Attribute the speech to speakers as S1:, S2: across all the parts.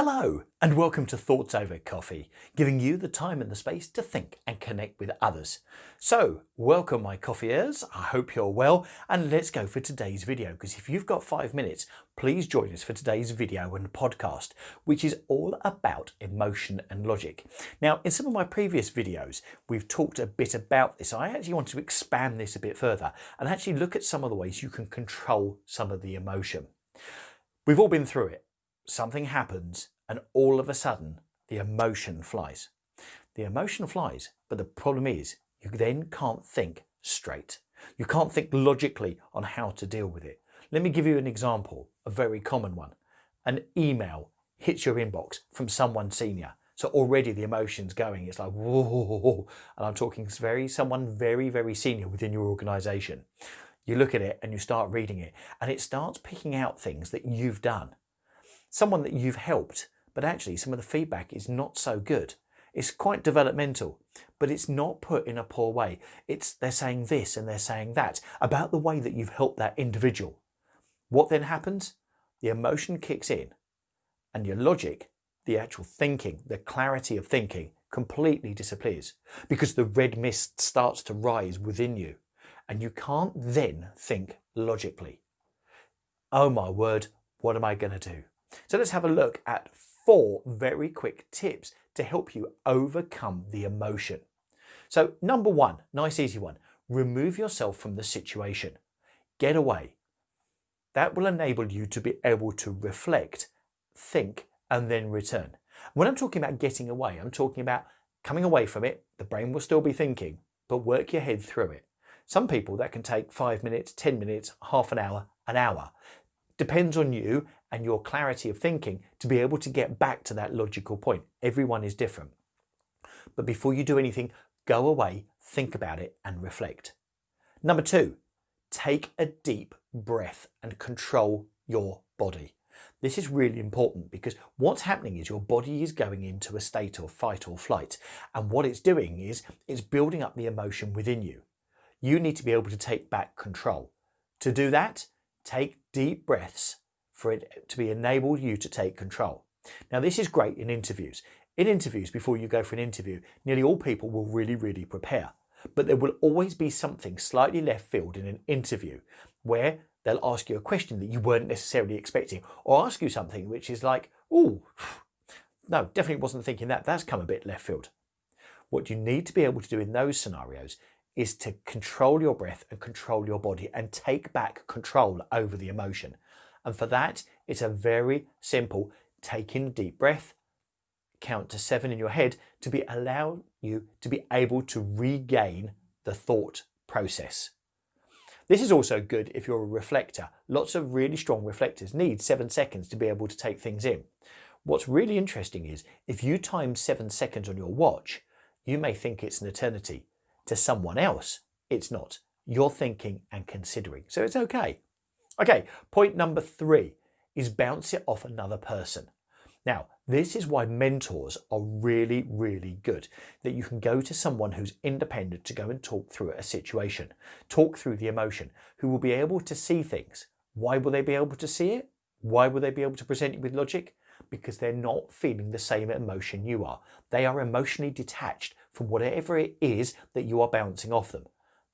S1: Hello and welcome to Thoughts Over Coffee, giving you the time and the space to think and connect with others. So, welcome my coffeeers, I hope you're well, and let's go for today's video, because if you've got 5 minutes, please join us for today's video and podcast, which is all about emotion and logic. Now, in some of my previous videos, we've talked a bit about this. I actually want to expand this a bit further and actually look at some of the ways you can control some of the emotion. We've all been through it. Something happens and all of a sudden the emotion flies. The emotion flies, but the problem is you then can't think straight. You can't think logically on how to deal with it. Let me give you an example, a very common one. An email hits your inbox from someone senior. So already the emotion's going. It's like, whoa, and I'm talking someone very, very senior within your organization. You look at it and you start reading it and it starts picking out things that you've done. Someone that you've helped, but actually some of the feedback is not so good. It's quite developmental, but it's not put in a poor way. They're saying this and they're saying that about the way that you've helped that individual. What then happens? The emotion kicks in and your logic, the actual thinking, the clarity of thinking completely disappears because the red mist starts to rise within you and you can't then think logically. Oh my word, what am I going to do? So let's have a look at 4 very quick tips to help you overcome the emotion. So number 1, nice easy one, remove yourself from the situation. Get away. That will enable you to be able to reflect, think, and then return. When I'm talking about getting away, I'm talking about coming away from it. The brain will still be thinking, but work your head through it. Some people that can take 5 minutes, 10 minutes, half an hour, an hour. Depends on you and your clarity of thinking to be able to get back to that logical point. Everyone is different. But before you do anything, go away, think about it and reflect. Number 2, take a deep breath and control your body. This is really important because what's happening is your body is going into a state of fight or flight. And what it's doing is it's building up the emotion within you. You need to be able to take back control. To do that, take deep breaths for it to be enabled you to take control. Now, this is great in interviews. In interviews, before you go for an interview, nearly all people will really prepare. But there will always be something slightly left field in an interview where they'll ask you a question that you weren't necessarily expecting or ask you something which is like, oh, no, definitely wasn't thinking that. That's come a bit left field. What you need to be able to do in those scenarios is to control your breath and control your body and take back control over the emotion. And for that, it's a very simple take in a deep breath, count to 7 in your head to allow you to be able to regain the thought process. This is also good if you're a reflector. Lots of really strong reflectors need 7 seconds to be able to take things in. What's really interesting is if you time 7 seconds on your watch, you may think it's an eternity. To someone else, it's not. You're thinking and considering, so it's okay. Okay, point number 3 is bounce it off another person. Now, this is why mentors are really good, that you can go to someone who's independent to go and talk through a situation, talk through the emotion, who will be able to see things. Why will they be able to see it? Why will they be able to present it with logic? Because they're not feeling the same emotion you are. They are emotionally detached from whatever it is that you are bouncing off them.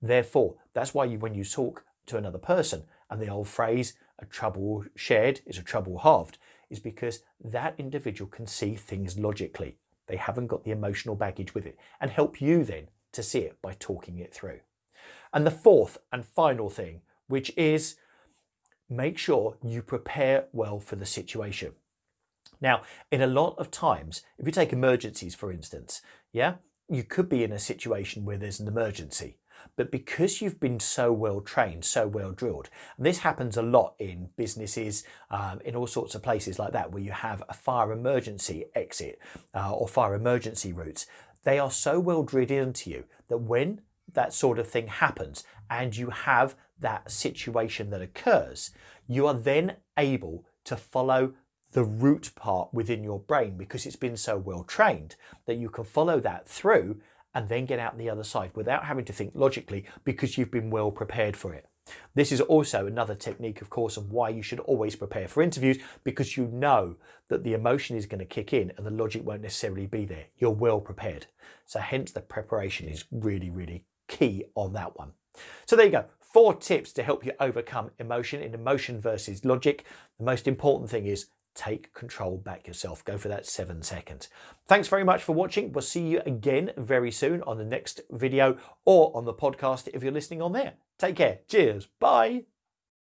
S1: Therefore, that's why when you talk to another person, and the old phrase, a trouble shared is a trouble halved, is because that individual can see things logically. They haven't got the emotional baggage with it, and help you then to see it by talking it through. And the 4th and final thing, which is make sure you prepare well for the situation. Now, in a lot of times, if you take emergencies, for instance, you could be in a situation where there's an emergency, but because you've been so well trained, so well drilled, and this happens a lot in businesses, in all sorts of places like that, where you have a fire emergency exit or fire emergency routes, they are so well drilled into you that when that sort of thing happens and you have that situation that occurs, you are then able to follow the root part within your brain because it's been so well trained that you can follow that through and then get out the other side without having to think logically because you've been well prepared for it. This is also another technique, of course, of why you should always prepare for interviews, because you know that the emotion is going to kick in and the logic won't necessarily be there. You're well prepared. So hence the preparation is really, really key on that one. So there you go. 4 tips to help you overcome emotion in emotion versus logic. The most important thing is take control back yourself. Go for that 7 seconds. Thanks very much for watching. We'll see you again very soon on the next video or on the podcast if you're listening on there. Take care. Cheers. Bye.